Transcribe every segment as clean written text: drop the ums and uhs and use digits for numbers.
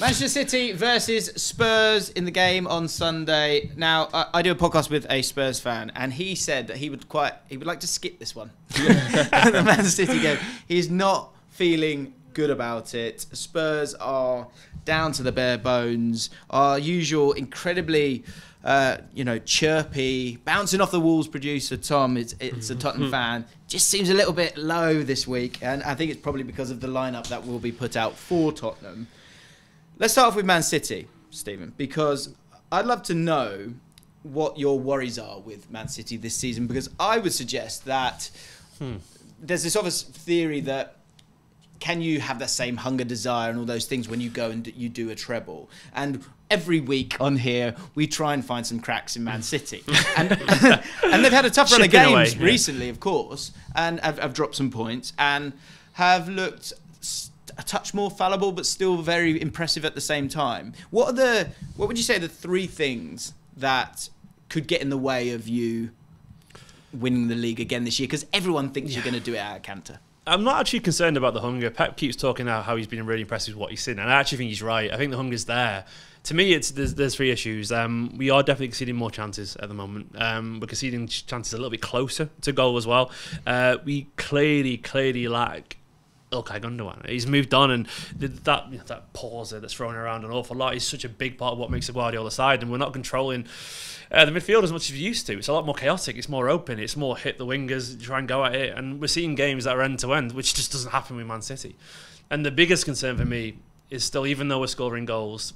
Manchester City versus Spurs in the game on Sunday. Now, I do a podcast with a Spurs fan, and he said that he would like to skip this one. The Man City game. He's not feeling good about it. Spurs are down to the bare bones. Our usual incredibly, chirpy, bouncing off the walls producer Tom. It's a Tottenham fan. Just seems a little bit low this week, and I think it's probably because of the lineup that will be put out for Tottenham. Let's start off with Man City, Stephen, because I'd love to know what your worries are with Man City this season, because I would suggest that there's this obvious theory that can you have that same hunger, desire and all those things when you go and you do a treble? And every week on here, we try and find some cracks in Man City. And they've had a tough run of games recently, of course, and have dropped some points and have looked a touch more fallible, but still very impressive at the same time. What would you say are the three things that could get in the way of you winning the league again this year? Because everyone thinks you're going to do it out of canter. I'm not actually concerned about the hunger. Pep keeps talking about how he's been really impressed with what he's seen, and I actually think he's right. I think the hunger's there. To me, there's three issues. We are definitely conceding more chances at the moment. We're conceding chances a little bit closer to goal as well. We clearly lack Ilkay Gundogan. He's moved on, and that pause that's thrown around an awful lot is such a big part of what makes the Guardiola side, and we're not controlling the midfield as much as we used to. It's a lot more chaotic, it's more open, it's more hit the wingers, try and go at it, and we're seeing games that are end-to-end, which just doesn't happen with Man City. And the biggest concern for me is still, even though we're scoring goals,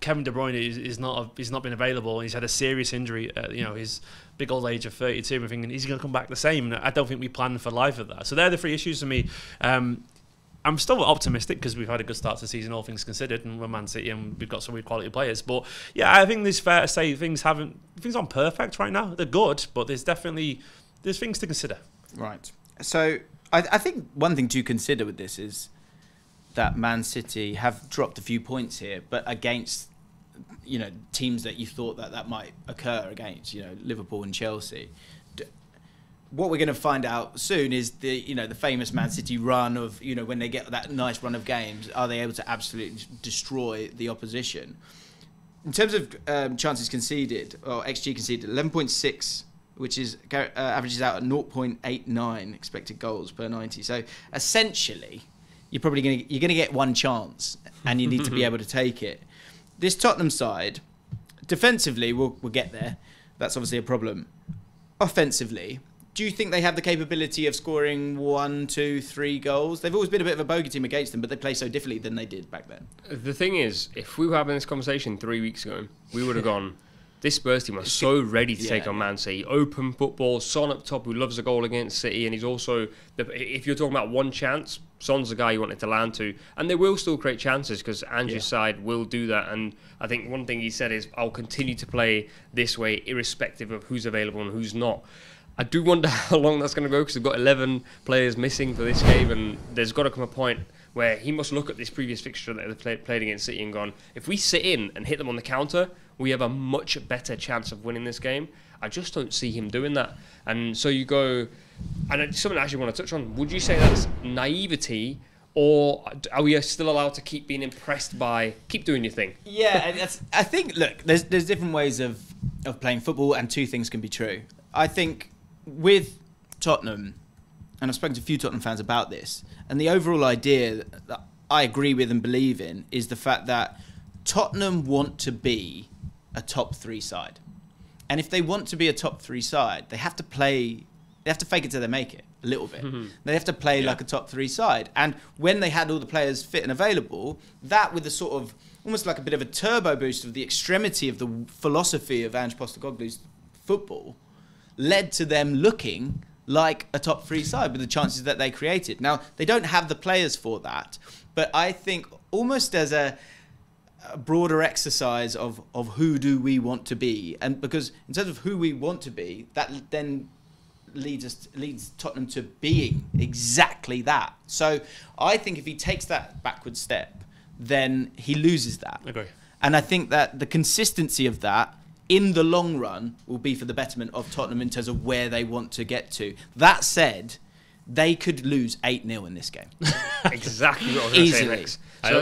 Kevin De Bruyne he's not been available, and he's had a serious injury at his big old age of 32. We're thinking, is he going to come back the same? I don't think we planned for life of that. So they're the three issues for me. I'm still optimistic because we've had a good start to the season, all things considered, and we're Man City and we've got some really quality players. But yeah, I think it's fair to say things aren't perfect right now. They're good, but there's things to consider. Right. So I think one thing to consider with this is that Man City have dropped a few points here, but against teams that you thought that might occur against, Liverpool and Chelsea. What we're going to find out soon is the famous Man City run of when they get that nice run of games, are they able to absolutely destroy the opposition? In terms of chances conceded or XG conceded, 11.6, which is averages out at 0.89 expected goals per 90. So essentially, you're probably going to get one chance, and you need to be able to take it. This Tottenham side, defensively, we'll get there. That's obviously a problem. Offensively, do you think they have the capability of scoring 1, 2, 3 goals? They've always been a bit of a bogey team against them, but they play so differently than they did back then. The thing is, if we were having this conversation 3 weeks ago, we would have gone, this Spurs team was so ready to take on Man City. Open football, Son up top, who loves a goal against City, and he's also, if you're talking about one chance, Son's the guy you wanted to land to. And they will still create chances because Ange's side will do that. And I think one thing he said is, I'll continue to play this way, irrespective of who's available and who's not. I do wonder how long that's going to go because they've got 11 players missing for this game, and there's got to come a point where he must look at this previous fixture that they played against City and gone, if we sit in and hit them on the counter, we have a much better chance of winning this game. I just don't see him doing that. And so you go, and it's something I actually want to touch on. Would you say that's naivety, or are we still allowed to keep being impressed by, keep doing your thing? Yeah, I think, look, there's different ways of playing football, and two things can be true. I think with Tottenham, and I've spoken to a few Tottenham fans about this, and the overall idea that I agree with and believe in is the fact that Tottenham want to be a top 3 side. And if they want to be a top 3 side, they have to fake it till they make it a little bit. They have to play like a top 3 side. And when they had all the players fit and available, that with the sort of, almost like a bit of a turbo boost of the extremity of the philosophy of Ange Postecoglou's football, led to them looking like a top 3 side with the chances that they created. Now, they don't have the players for that, but I think almost as a broader exercise of who do we want to be, and because in terms of who we want to be, that then leads Tottenham to being exactly that. So I think if he takes that backward step, then he loses that. I agree. And I think that the consistency of that in the long run will be for the betterment of Tottenham in terms of where they want to get to. That said, they could lose 8-0 in this game. Exactly what I was going to say next.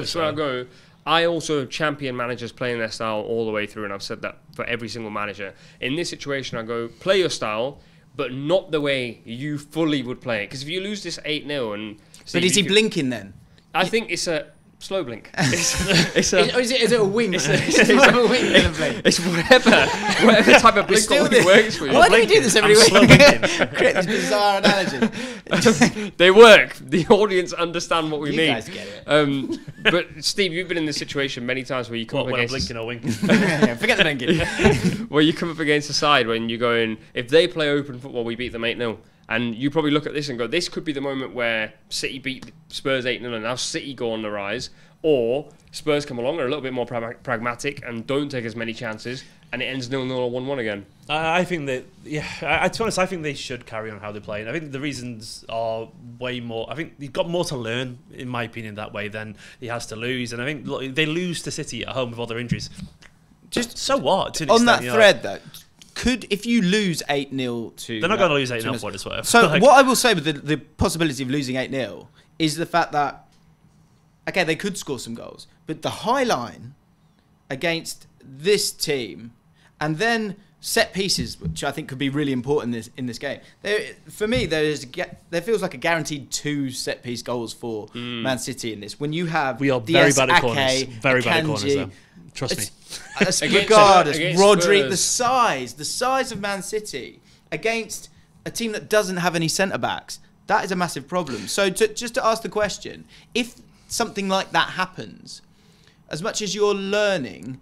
So I'll go. I also champion managers playing their style all the way through, and I've said that for every single manager. In this situation, I go, play your style, but not the way you fully would play it. Because if you lose this 8-0 and... But is he blinking then? I think it's a slow blink. Is it a wink? It's a wink. It's whatever type of blink works for you. Why do we do this every week? Create this bizarre analogy. They work. The audience understand what we mean. You guys get it. But Steve, you've been in this situation many times where you come up against... blinking or winking? Forget the blinking. Where you come up against a side when you're going, if they play open football, we beat them 8-0. And you probably look at this and go, this could be the moment where City beat Spurs 8-0 and now City go on the rise. Or Spurs come along, are a little bit more pragmatic and don't take as many chances, and it ends 0-0 or 1-1 again. I think that, to be honest, I think they should carry on how they play. And I think the reasons are way more. I think he's got more to learn, in my opinion, that way than he has to lose. And I think look, they lose to City at home with all their injuries. Just so what? On that thread, though. If you lose 8-0 to... They're not going to lose 8-0 for this, whatever. So what I will say with the possibility of losing 8-0 is the fact that, okay, they could score some goals, but the high line against this team and then set pieces, which I think could be really important in this game. For me, there feels like a guaranteed 2 set-piece goals for Man City in this. When you have... We are very bad at corners. Very bad at corners, though. Trust me. Regardless, Rodri, the size of Man City against a team that doesn't have any centre-backs, that is a massive problem. So just to ask the question, if something like that happens, as much as you're learning,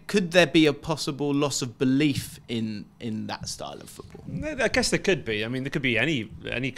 could there be a possible loss of belief in that style of football? I guess there could be. I mean, there could be any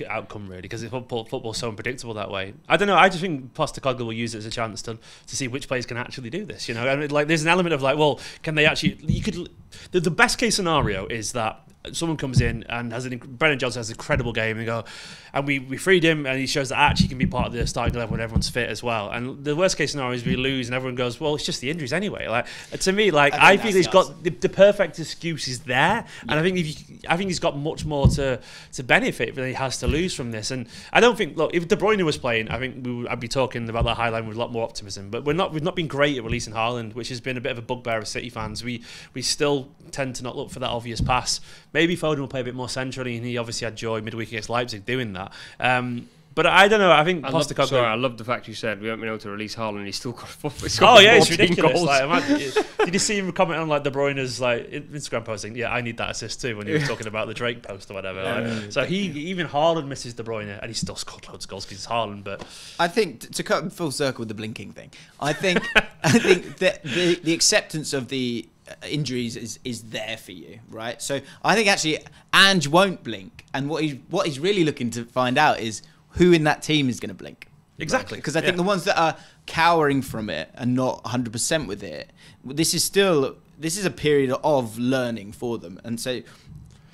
outcome really, because football's so unpredictable that way. I don't know. I just think Postecoglou will use it as a chance to see which players can actually do this. You know, and like there's an element of like, well, can they actually? You could. The best case scenario is that someone comes in and Brennan Johnson has an incredible game and we freed him and he shows that actually he can be part of the starting 11 when everyone's fit as well. And the worst case scenario is we lose and everyone goes, well, it's just the injuries anyway. Like to me, like I think he's got the perfect excuse is there, and I think he's got much more to benefit than he has to lose from this. And I don't think, look, if De Bruyne was playing, I think I'd be talking about that high line with a lot more optimism. But we've not been great at releasing Haaland, which has been a bit of a bugbear of City fans. We still tend to not look for that obvious pass. Maybe Foden will play a bit more centrally, and he obviously had joy midweek against Leipzig doing that. But I don't know. I think Postecoglou... Sorry, I love the fact you said we haven't been able to release Haaland. He's still got it's ridiculous. Like, did you see him comment on like De Bruyne's like Instagram posting? Yeah, I need that assist too when he was talking about the Drake post or whatever. So even Haaland misses De Bruyne, and he still scored loads of goals because it's Haaland. But I think to cut full circle with the blinking thing, I think that the acceptance of the injuries is there for you, right? So I think actually Ange won't blink, and what he's really looking to find out is who in that team is going to blink. Exactly. Because I think the ones that are cowering from it and not 100% with it, this is a period of learning for them. And so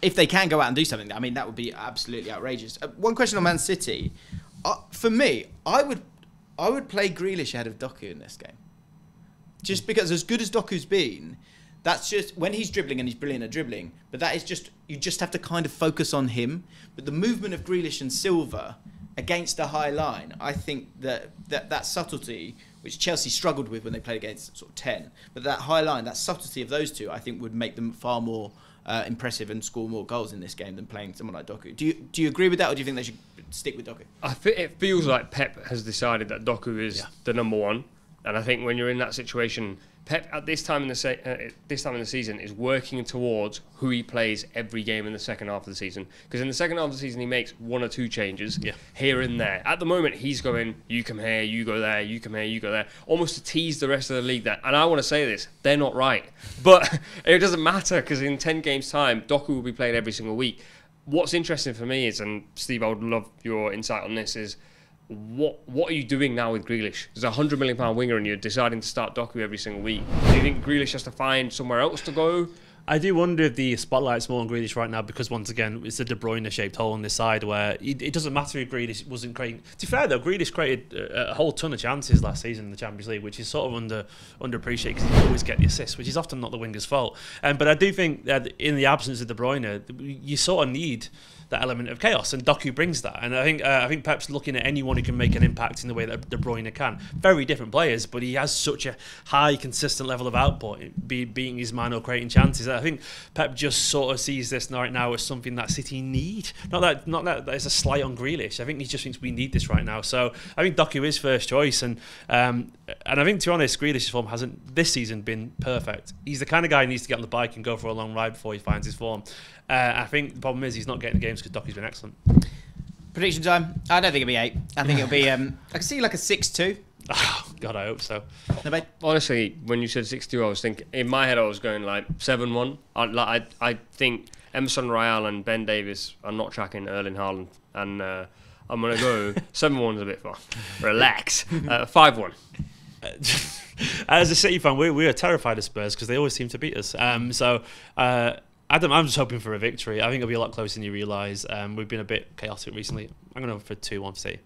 if they can go out and do something, I mean, that would be absolutely outrageous. One question on Man City. For me, I would play Grealish ahead of Doku in this game. Just because as good as Doku's been, that's just when he's dribbling and he's brilliant at dribbling, but that is just, you just have to kind of focus on him. But the movement of Grealish and Silva against a high line, I think that subtlety, which Chelsea struggled with when they played against sort of 10, but that high line, that subtlety of those two, I think would make them far more impressive and score more goals in this game than playing someone like Doku. Do you agree with that, or do you think they should stick with Doku? It feels like Pep has decided that Doku is the number one, and I think when you're in that situation, Pep at this time in the season is working towards who he plays every game in the second half of the season. Because in the second half of the season he makes 1 or 2 changes here and there. At the moment he's going, you come here, you go there, you come here, you go there, almost to tease the rest of the league. And I want to say this, they're not right, but it doesn't matter because in 10 games time Doku will be played every single week. What's interesting for me is, and Steve, I would love your insight on this, is what are you doing now with Grealish? There's a £100 million winger and you're deciding to start Doku every single week. Do you think Grealish has to find somewhere else to go? I do wonder if the spotlight's more on Grealish right now because, once again, it's a De Bruyne-shaped hole on this side where it doesn't matter if Grealish wasn't creating... To be fair, though, Grealish created a whole ton of chances last season in the Champions League, which is sort of underappreciated because he always get the assists, which is often not the winger's fault. But I do think that in the absence of De Bruyne, you sort of need that element of chaos, and Doku brings that. And I think Pep's looking at anyone who can make an impact in the way that De Bruyne can. Very different players, but he has such a high, consistent level of output, beating his man or creating chances. I think Pep just sort of sees this right now as something that City need. Not that it's a slight on Grealish. I think he just thinks we need this right now. So I think Doku is first choice, and I think, to be honest, Grealish's form hasn't this season been perfect. He's the kind of guy who needs to get on the bike and go for a long ride before he finds his form. I think the problem is he's not getting the games because Doku's been excellent. Prediction time. I don't think it'll be 8. I think it'll be. I can see like a 6-2. Oh, God, I hope so. Nubaid? Honestly, when you said 6-2, I was thinking in my head I was going like 7-1. I think Emerson Royale and Ben Davis are not tracking Erling Haaland, and I'm gonna go 7-1's a bit far. Relax. 5-1. As a City fan, we are terrified of Spurs because they always seem to beat us. Adam, I'm just hoping for a victory. I think it'll be a lot closer than you realise. We've been a bit chaotic recently. I'm going to go for 2-1 City.